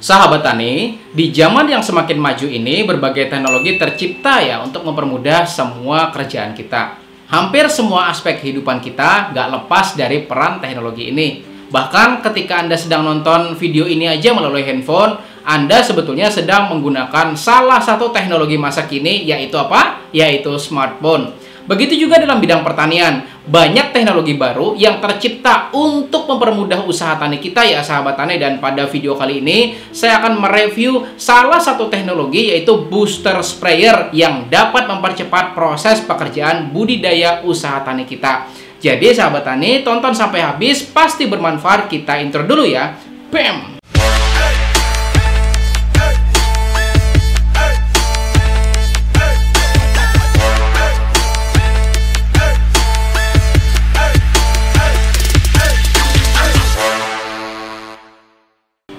Sahabat tani, di zaman yang semakin maju ini, berbagai teknologi tercipta ya untuk mempermudah semua kerjaan kita. Hampir semua aspek kehidupan kita nggak lepas dari peran teknologi ini. Bahkan ketika Anda sedang nonton video ini aja melalui handphone, Anda sebetulnya sedang menggunakan salah satu teknologi masa kini, yaitu apa? Yaitu smartphone. Begitu juga dalam bidang pertanian, banyak teknologi baru yang tercipta untuk mempermudah usaha tani kita ya sahabat tani. Dan pada video kali ini, saya akan mereview salah satu teknologi yaitu booster sprayer yang dapat mempercepat proses pekerjaan budidaya usaha tani kita. Jadi sahabat tani, tonton sampai habis, pasti bermanfaat. Kita intro dulu ya. BAM!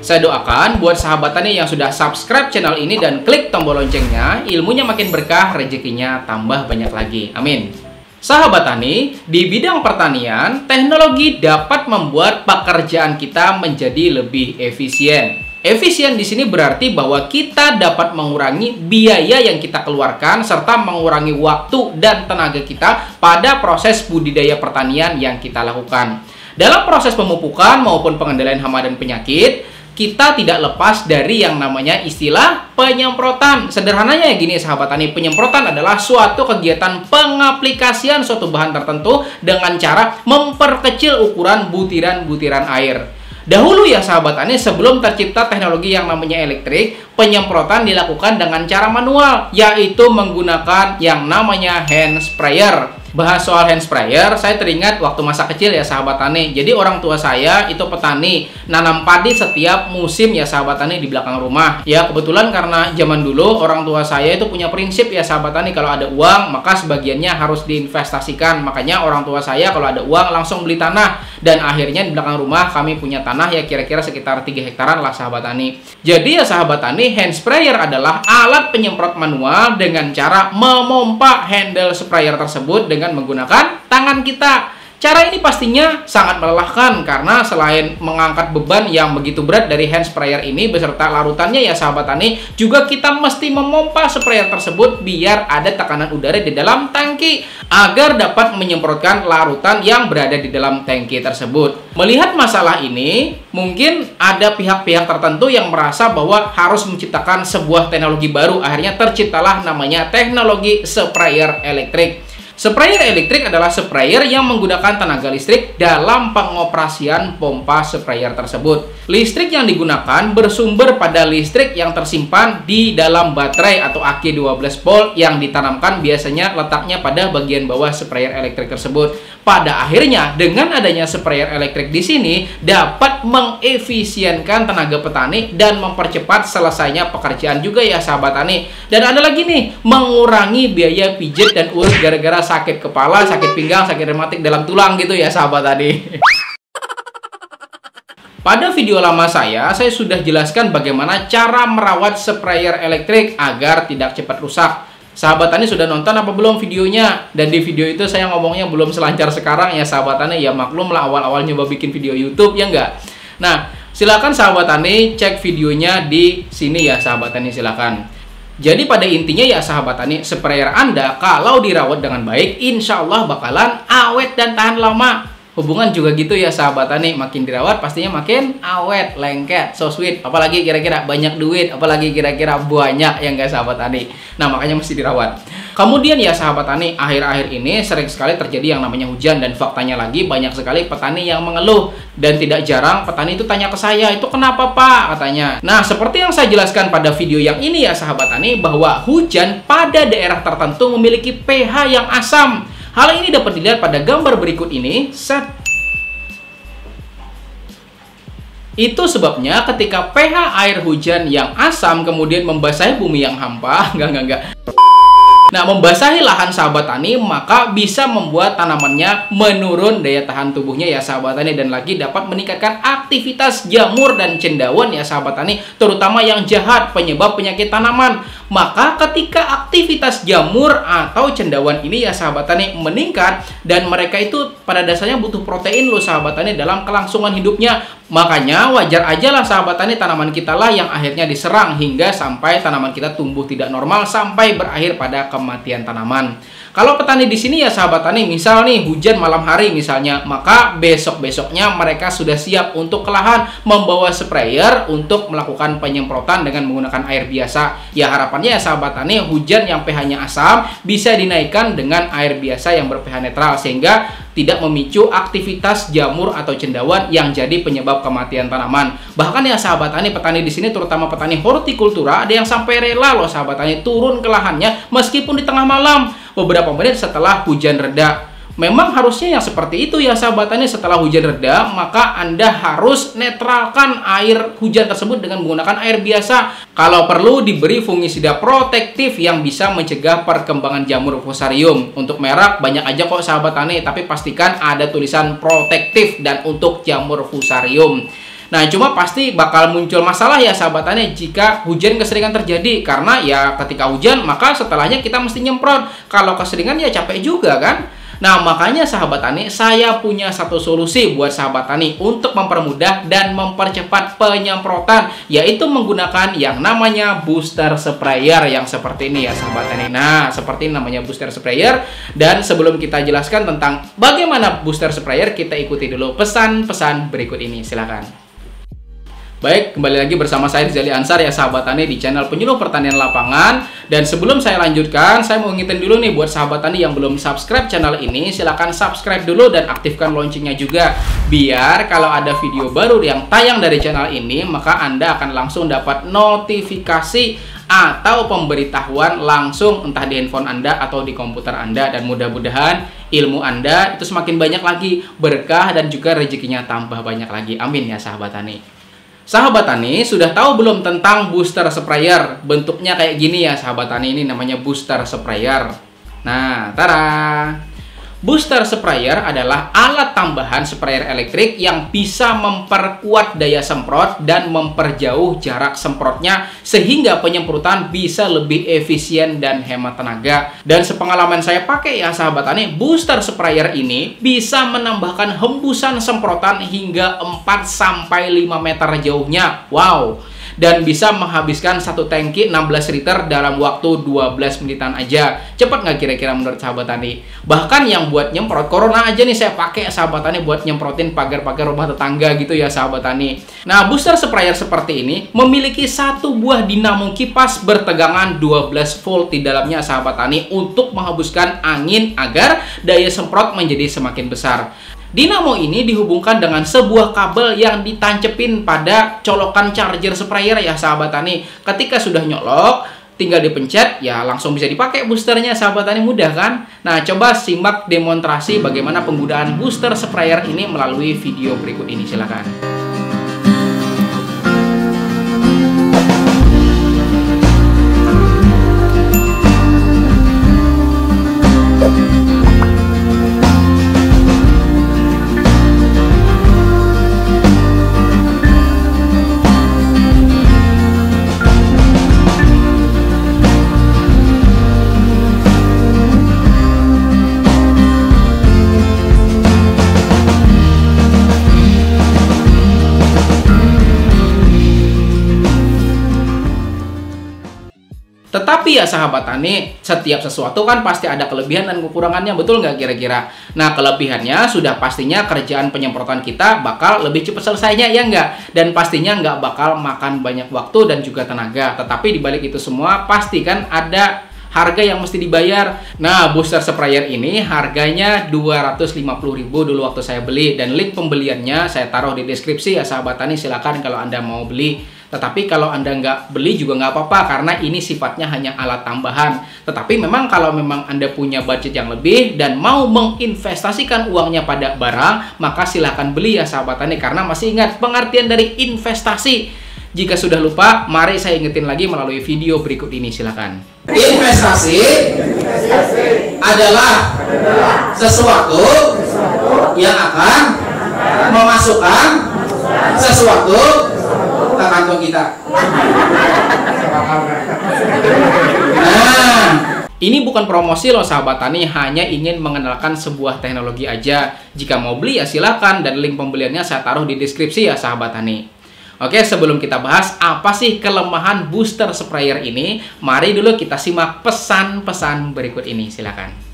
Saya doakan buat sahabat tani yang sudah subscribe channel ini dan klik tombol loncengnya, ilmunya makin berkah, rezekinya tambah banyak lagi. Amin. Sahabat tani, di bidang pertanian, teknologi dapat membuat pekerjaan kita menjadi lebih efisien. Efisien di sini berarti bahwa kita dapat mengurangi biaya yang kita keluarkan serta mengurangi waktu dan tenaga kita pada proses budidaya pertanian yang kita lakukan. Dalam proses pemupukan maupun pengendalian hama dan penyakit, kita tidak lepas dari yang namanya istilah penyemprotan. Sederhananya ya gini sahabat tani, penyemprotan adalah suatu kegiatan pengaplikasian suatu bahan tertentu dengan cara memperkecil ukuran butiran-butiran air. Dahulu ya sahabat tani, sebelum tercipta teknologi yang namanya elektrik, penyemprotan dilakukan dengan cara manual, yaitu menggunakan yang namanya hand sprayer. Bahas soal hand sprayer, saya teringat waktu masa kecil ya sahabat tani. Jadi orang tua saya itu petani, nanam padi setiap musim ya sahabat tani di belakang rumah. Ya kebetulan karena zaman dulu orang tua saya itu punya prinsip ya sahabat tani, kalau ada uang maka sebagiannya harus diinvestasikan. Makanya orang tua saya kalau ada uang langsung beli tanah. Dan akhirnya di belakang rumah kami punya tanah ya kira-kira sekitar 3 hektaran lah sahabat tani. Jadi ya sahabat tani, hand sprayer adalah alat penyemprot manual dengan cara memompa handle sprayer tersebut dengan menggunakan tangan kita. Cara ini pastinya sangat melelahkan karena selain mengangkat beban yang begitu berat dari hand sprayer ini beserta larutannya ya sahabat tani, juga kita mesti memompa sprayer tersebut biar ada tekanan udara di dalam tangki agar dapat menyemprotkan larutan yang berada di dalam tangki tersebut. Melihat masalah ini, mungkin ada pihak-pihak tertentu yang merasa bahwa harus menciptakan sebuah teknologi baru. Akhirnya terciptalah namanya teknologi sprayer elektrik. Sprayer elektrik adalah sprayer yang menggunakan tenaga listrik dalam pengoperasian pompa sprayer tersebut. Listrik yang digunakan bersumber pada listrik yang tersimpan di dalam baterai atau aki 12 volt yang ditanamkan biasanya letaknya pada bagian bawah sprayer elektrik tersebut. Pada akhirnya, dengan adanya sprayer elektrik di sini dapat mengefisienkan tenaga petani dan mempercepat selesainya pekerjaan juga ya sahabat tani. Dan ada lagi nih, mengurangi biaya pijat dan urut gara-gara sakit kepala, sakit pinggang, sakit rematik dalam tulang gitu ya sahabat tani. Pada video lama saya sudah jelaskan bagaimana cara merawat sprayer elektrik agar tidak cepat rusak. Sahabat tani sudah nonton apa belum videonya? Dan di video itu saya ngomongnya belum selancar sekarang ya sahabat tani. Ya maklum lah, awal-awal nyoba bikin video YouTube ya enggak. Nah, silakan sahabat tani cek videonya di sini ya sahabat tani, silakan. Jadi pada intinya ya sahabat tani, sprayer Anda kalau dirawat dengan baik, insya Allah bakalan awet dan tahan lama. Hubungan juga gitu ya sahabat tani, makin dirawat pastinya makin awet, lengket, so sweet. Apalagi kira-kira banyak duit, apalagi kira-kira banyak ya enggak sahabat tani. Nah makanya mesti dirawat. Kemudian ya sahabat tani, akhir-akhir ini sering sekali terjadi yang namanya hujan. Dan faktanya lagi banyak sekali petani yang mengeluh. Dan tidak jarang petani itu tanya ke saya, itu kenapa pak katanya. Nah seperti yang saya jelaskan pada video yang ini ya sahabat tani, bahwa hujan pada daerah tertentu memiliki pH yang asam. Hal ini dapat dilihat pada gambar berikut ini. Itu sebabnya ketika pH air hujan yang asam kemudian membasahi bumi yang hampa, enggak. Nah, membasahi lahan sahabat tani, maka bisa membuat tanamannya menurun daya tahan tubuhnya ya sahabat tani, dan lagi dapat meningkatkan aktivitas jamur dan cendawan ya sahabat tani, terutama yang jahat penyebab penyakit tanaman. Maka ketika aktivitas jamur atau cendawan ini ya sahabat tani meningkat, dan mereka itu pada dasarnya butuh protein loh sahabat tani dalam kelangsungan hidupnya. Makanya wajar aja lah sahabat tani, tanaman kita lah yang akhirnya diserang hingga sampai tanaman kita tumbuh tidak normal sampai berakhir pada kematian tanaman. Kalau petani di sini ya sahabat tani, misal nih hujan malam hari misalnya, maka besok-besoknya mereka sudah siap untuk ke lahan membawa sprayer untuk melakukan penyemprotan dengan menggunakan air biasa. Ya harapannya ya sahabat tani, hujan yang pH-nya asam bisa dinaikkan dengan air biasa yang ber-pH netral sehingga tidak memicu aktivitas jamur atau cendawan yang jadi penyebab kematian tanaman. Bahkan ya sahabat tani, petani di sini terutama petani hortikultura ada yang sampai rela loh sahabat tani turun ke lahannya meskipun di tengah malam beberapa menit setelah hujan reda. Memang harusnya yang seperti itu ya sahabat tani, setelah hujan reda maka Anda harus netralkan air hujan tersebut dengan menggunakan air biasa. Kalau perlu diberi fungisida protektif yang bisa mencegah perkembangan jamur fusarium. Untuk merek banyak aja kok sahabat tani, tapi pastikan ada tulisan protektif dan untuk jamur fusarium. Nah, cuma pasti bakal muncul masalah ya sahabat tani jika hujan keseringan terjadi. Karena ya ketika hujan maka setelahnya kita mesti nyemprot. Kalau keseringan ya capek juga kan. Nah, makanya sahabat tani, saya punya satu solusi buat sahabat tani untuk mempermudah dan mempercepat penyemprotan, yaitu menggunakan yang namanya booster sprayer yang seperti ini ya sahabat tani. Nah, seperti ini namanya booster sprayer. Dan sebelum kita jelaskan tentang bagaimana booster sprayer, kita ikuti dulu pesan-pesan berikut ini. Silakan. Baik, kembali lagi bersama saya Rizali Ansar ya sahabat tani di channel Penyuluh Pertanian Lapangan. Dan sebelum saya lanjutkan, saya mau ngingetin dulu nih buat sahabat tani yang belum subscribe channel ini, silahkan subscribe dulu dan aktifkan loncengnya juga. Biar kalau ada video baru yang tayang dari channel ini, maka Anda akan langsung dapat notifikasi atau pemberitahuan langsung entah di handphone Anda atau di komputer Anda. Dan mudah-mudahan ilmu Anda itu semakin banyak lagi, berkah dan juga rezekinya tambah banyak lagi. Amin ya sahabat tani. Sahabat tani, sudah tahu belum tentang booster sprayer? Bentuknya kayak gini ya sahabat tani, ini namanya booster sprayer. Nah, tara! Booster sprayer adalah alat tambahan sprayer elektrik yang bisa memperkuat daya semprot dan memperjauh jarak semprotnya sehingga penyemprotan bisa lebih efisien dan hemat tenaga. Dan sepengalaman saya pakai ya sahabat tani, booster sprayer ini bisa menambahkan hembusan semprotan hingga 4-5 meter jauhnya. Wow! Dan bisa menghabiskan satu tangki 16 liter dalam waktu 12 menitan aja. Cepat nggak kira-kira menurut sahabat tani? Bahkan yang buat nyemprot corona aja nih saya pakai sahabat tani buat nyemprotin pagar-pagar rumah tetangga gitu ya sahabat tani. Nah, booster sprayer seperti ini memiliki satu buah dinamo kipas bertegangan 12 volt di dalamnya sahabat tani untuk menghembuskan angin agar daya semprot menjadi semakin besar. Dinamo ini dihubungkan dengan sebuah kabel yang ditancepin pada colokan charger sprayer ya sahabat tani. Ketika sudah nyolok, tinggal dipencet, ya langsung bisa dipakai boosternya sahabat tani, mudah kan? Nah, coba simak demonstrasi bagaimana penggunaan booster sprayer ini melalui video berikut ini, silakan. Tetapi ya sahabat tani, setiap sesuatu kan pasti ada kelebihan dan kekurangannya, betul nggak kira-kira? Nah, kelebihannya sudah pastinya kerjaan penyemprotan kita bakal lebih cepat selesainya, ya nggak? Dan pastinya nggak bakal makan banyak waktu dan juga tenaga. Tetapi dibalik itu semua, pasti kan ada harga yang mesti dibayar. Nah, booster sprayer ini harganya 250.000 dulu waktu saya beli. Dan link pembeliannya saya taruh di deskripsi ya sahabat tani, silakan kalau Anda mau beli. Tetapi kalau Anda nggak beli juga nggak apa-apa, karena ini sifatnya hanya alat tambahan. Tetapi memang kalau memang Anda punya budget yang lebih dan mau menginvestasikan uangnya pada barang, maka silahkan beli ya sahabat tani. Karena masih ingat pengertian dari investasi. Jika sudah lupa, mari saya ingetin lagi melalui video berikut ini, silakan. Investasi adalah sesuatu yang akan memasukkan sesuatu ke kantong kita. Nah, ini bukan promosi loh sahabat tani, hanya ingin mengenalkan sebuah teknologi aja. Jika mau beli ya silakan, dan link pembeliannya saya taruh di deskripsi ya sahabat tani. Oke, sebelum kita bahas apa sih kelemahan booster sprayer ini, mari dulu kita simak pesan-pesan berikut ini, silakan.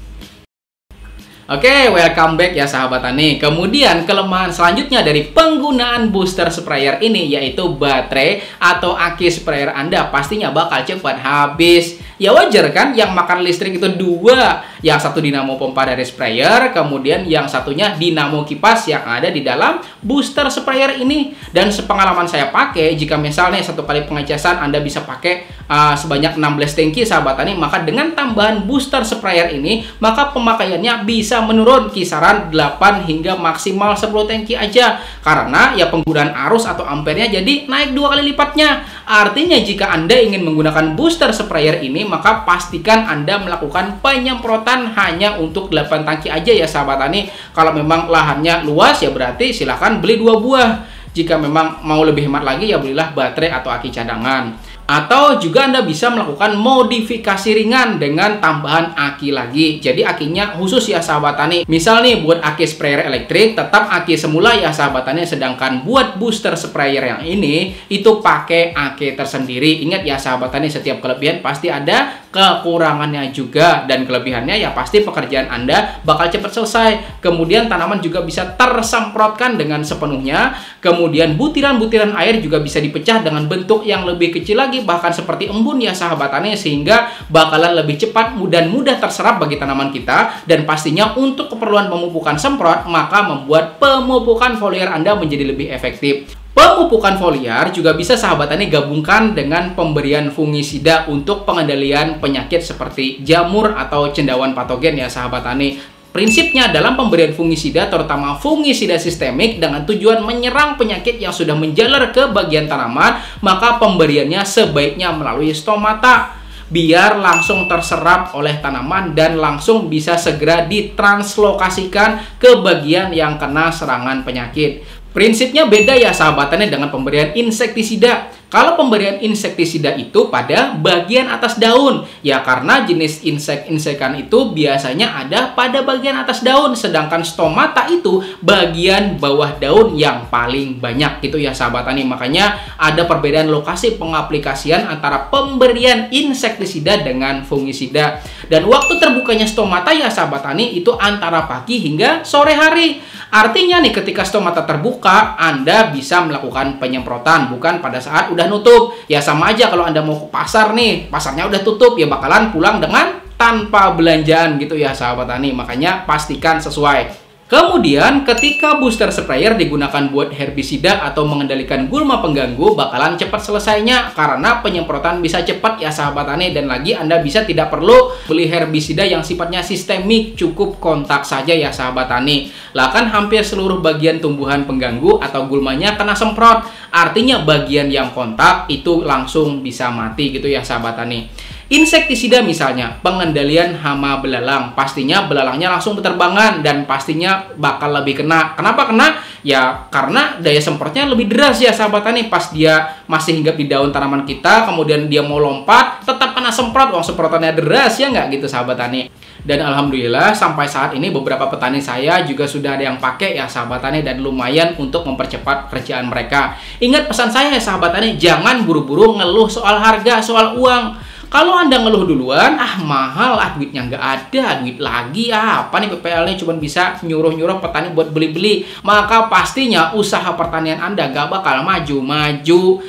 Oke, welcome back ya sahabat tani. Kemudian kelemahan selanjutnya dari penggunaan booster sprayer ini yaitu baterai atau aki sprayer Anda pastinya bakal cepat habis. Ya wajar kan, yang makan listrik itu dua. Yang satu dinamo pompa dari sprayer, kemudian yang satunya dinamo kipas yang ada di dalam booster sprayer ini. Dan sepengalaman saya pakai, jika misalnya satu kali pengecasan Anda bisa pakai sebanyak 16 tangki sahabat tani, maka dengan tambahan booster sprayer ini, maka pemakaiannya bisa menurun kisaran 8 hingga maksimal 10 tangki aja. Karena ya penggunaan arus atau ampernya jadi naik 2 kali lipatnya. Artinya jika Anda ingin menggunakan booster sprayer ini, maka pastikan Anda melakukan penyemprotan hanya untuk 8 tangki aja ya sahabat tani. Kalau memang lahannya luas ya berarti silahkan beli 2 buah. Jika memang mau lebih hemat lagi ya belilah baterai atau aki cadangan. Atau juga Anda bisa melakukan modifikasi ringan dengan tambahan aki lagi. Jadi akinya khusus ya sahabat tani. Misal nih buat aki sprayer elektrik tetap aki semula ya sahabat tani. Sedangkan buat booster sprayer yang ini itu pakai aki tersendiri. Ingat ya sahabat tani, setiap kelebihan pasti ada kekurangannya juga. Dan kelebihannya ya pasti pekerjaan Anda bakal cepat selesai. Kemudian tanaman juga bisa tersemprotkan dengan sepenuhnya. Kemudian butiran-butiran air juga bisa dipecah dengan bentuk yang lebih kecil lagi, bahkan seperti embun ya sahabat tani, sehingga bakalan lebih cepat dan mudah terserap bagi tanaman kita. Dan pastinya untuk keperluan pemupukan semprot, maka membuat pemupukan foliar Anda menjadi lebih efektif. Pemupukan foliar juga bisa sahabat tani gabungkan dengan pemberian fungisida untuk pengendalian penyakit seperti jamur atau cendawan patogen ya sahabat tani. Prinsipnya dalam pemberian fungisida, terutama fungisida sistemik dengan tujuan menyerang penyakit yang sudah menjalar ke bagian tanaman, maka pemberiannya sebaiknya melalui stomata biar langsung terserap oleh tanaman dan langsung bisa segera ditranslokasikan ke bagian yang kena serangan penyakit. Prinsipnya beda ya sahabat tani dengan pemberian insektisida. Kalau pemberian insektisida itu pada bagian atas daun, ya karena jenis insek-insekan itu biasanya ada pada bagian atas daun, sedangkan stomata itu bagian bawah daun yang paling banyak gitu ya sahabat tani. Makanya ada perbedaan lokasi pengaplikasian antara pemberian insektisida dengan fungisida. Dan waktu terbukanya stomata ya sahabat tani itu antara pagi hingga sore hari. Artinya nih ketika stomata terbuka, Anda bisa melakukan penyemprotan bukan pada saat udah nutup. Ya sama aja kalau Anda mau ke pasar nih, pasarnya udah tutup, ya bakalan pulang dengan tanpa belanjaan gitu ya sahabat tani. Makanya pastikan sesuai. Kemudian ketika booster sprayer digunakan buat herbisida atau mengendalikan gulma pengganggu, bakalan cepat selesainya karena penyemprotan bisa cepat ya sahabat tani. Dan lagi Anda bisa tidak perlu beli herbisida yang sifatnya sistemik, cukup kontak saja ya sahabat tani. Lah kan hampir seluruh bagian tumbuhan pengganggu atau gulmanya kena semprot. Artinya bagian yang kontak itu langsung bisa mati gitu ya sahabat tani. Insektisida misalnya, pengendalian hama belalang. Pastinya belalangnya langsung berterbangan dan pastinya bakal lebih kena. Kenapa kena? Ya karena daya semprotnya lebih deras ya sahabat tani. Pas dia masih hinggap di daun tanaman kita, kemudian dia mau lompat, tetap kena semprot. Wong semprotannya deras ya nggak gitu sahabat tani. Dan alhamdulillah sampai saat ini beberapa petani saya juga sudah ada yang pakai ya sahabat tani, dan lumayan untuk mempercepat kerjaan mereka. Ingat pesan saya ya sahabat tani, jangan buru-buru ngeluh soal harga, soal uang. Kalau Anda ngeluh duluan, mahal, duitnya nggak ada, duit lagi, apa nih PPL-nya cuma bisa nyuruh-nyuruh petani buat beli-beli. Maka pastinya usaha pertanian Anda nggak bakal maju-maju.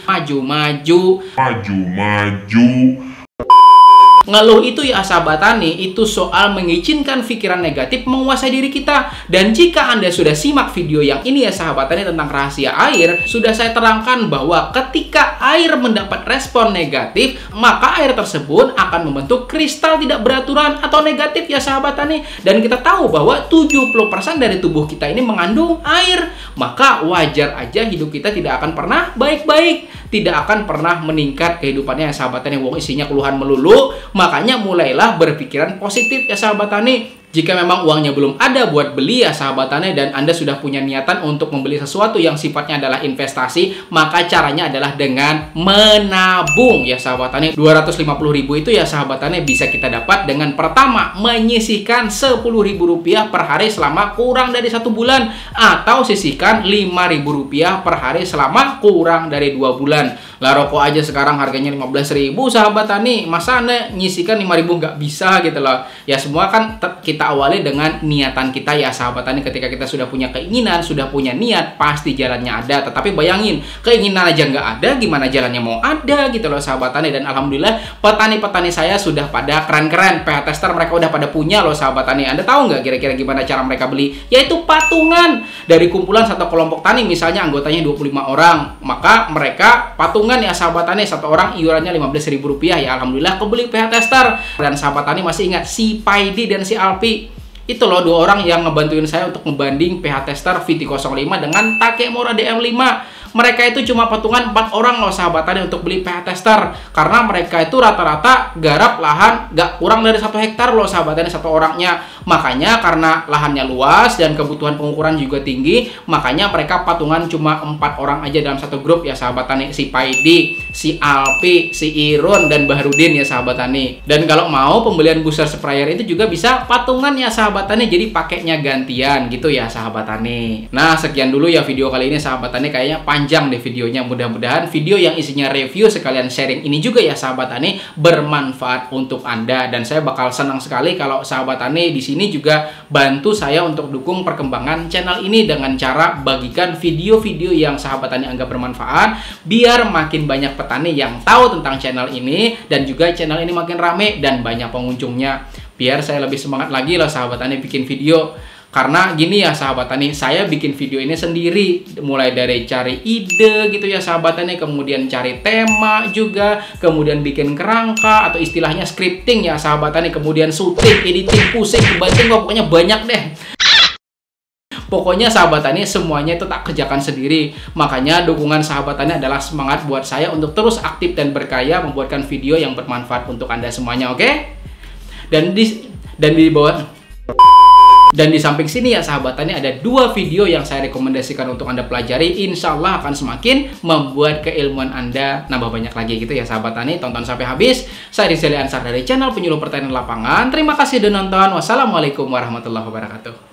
Ngeluh itu ya sahabat tani, itu soal mengizinkan pikiran negatif menguasai diri kita. Dan jika Anda sudah simak video yang ini ya sahabat tani tentang rahasia air, sudah saya terangkan bahwa ketika air mendapat respon negatif, maka air tersebut akan membentuk kristal tidak beraturan atau negatif ya sahabat tani. Dan kita tahu bahwa 70% dari tubuh kita ini mengandung air. Maka wajar aja hidup kita tidak akan pernah baik-baik, tidak akan pernah meningkat kehidupannya ya sahabat tani. Wong isinya keluhan melulu. Makanya mulailah berpikiran positif ya sahabat tani. Jika memang uangnya belum ada buat beli ya sahabat Tani, dan Anda sudah punya niatan untuk membeli sesuatu yang sifatnya adalah investasi, maka caranya adalah dengan menabung ya sahabat Tani. 250.000 itu ya sahabat Tani bisa kita dapat dengan pertama menyisihkan Rp10.000 per hari selama kurang dari 1 bulan, atau sisihkan Rp5.000 per hari selama kurang dari 2 bulan. Lah rokok aja sekarang harganya 15.000 sahabat Tani, masa Anda nyisihkan 5.000 nggak bisa gitu loh. Ya semua kan kita awali dengan niatan kita ya sahabat Tani. Ketika kita sudah punya keinginan, sudah punya niat, pasti jalannya ada. Tetapi bayangin, keinginan aja nggak ada, gimana jalannya mau ada gitu loh sahabat Tani. Dan alhamdulillah petani-petani saya sudah pada keren-keren, PH tester mereka udah pada punya loh sahabat Tani. Anda tahu nggak kira-kira gimana cara mereka beli? Yaitu patungan dari kumpulan satu kelompok tani, misalnya anggotanya 25 orang, maka mereka patungan ya sahabat Tani, satu orang iurannya Rp15.000 ya. Alhamdulillah kebeli PH tester. Dan sahabat Tani masih ingat si Paidi dan si Alpi? Itu loh 2 orang yang ngebantuin saya untuk ngebanding PH tester VT05 dengan Takemura DM5. Mereka itu cuma patungan 4 orang loh sahabat Tani untuk beli PH tester, karena mereka itu rata-rata garap lahan gak kurang dari 1 hektar loh sahabat Tani satu orangnya. Makanya karena lahannya luas dan kebutuhan pengukuran juga tinggi, makanya mereka patungan cuma 4 orang aja dalam satu grup ya sahabat Tani. Si Paidi, si Alpi, si Irun, dan Bahrudin ya sahabat Tani. Dan kalau mau pembelian booster sprayer itu juga bisa patungan ya sahabat Tani, jadi pakainya gantian gitu ya sahabat Tani. Nah sekian dulu ya video kali ini sahabat Tani, kayaknya panjang deh videonya. Mudah-mudahan video yang isinya review sekalian sharing ini juga ya sahabat Tani bermanfaat untuk Anda. Dan saya bakal senang sekali kalau sahabat Tani di sini juga bantu saya untuk dukung perkembangan channel ini dengan cara bagikan video-video yang sahabat Tani anggap bermanfaat, biar makin banyak petani yang tahu tentang channel ini, dan juga channel ini makin rame dan banyak pengunjungnya. Biar saya lebih semangat lagi loh sahabat Tani bikin video. Karena gini ya sahabat Tani, saya bikin video ini sendiri, mulai dari cari ide gitu ya sahabat Tani, kemudian cari tema juga, kemudian bikin kerangka atau istilahnya scripting ya sahabat Tani, kemudian syuting, editing, pusing, kebanting, pokoknya banyak deh. Pokoknya sahabat Tani semuanya itu tak kerjakan sendiri. Makanya dukungan sahabat Tani adalah semangat buat saya untuk terus aktif dan berkarya membuatkan video yang bermanfaat untuk Anda semuanya, oke? Dan di samping sini ya sahabat Tani ada 2 video yang saya rekomendasikan untuk Anda pelajari. Insya Allah akan semakin membuat keilmuan Anda nambah banyak lagi gitu ya sahabat Tani. Tonton sampai habis. Saya Rizali Ansar dari channel Penyuluh Pertanian Lapangan. Terima kasih sudah nonton. Wassalamualaikum warahmatullahi wabarakatuh.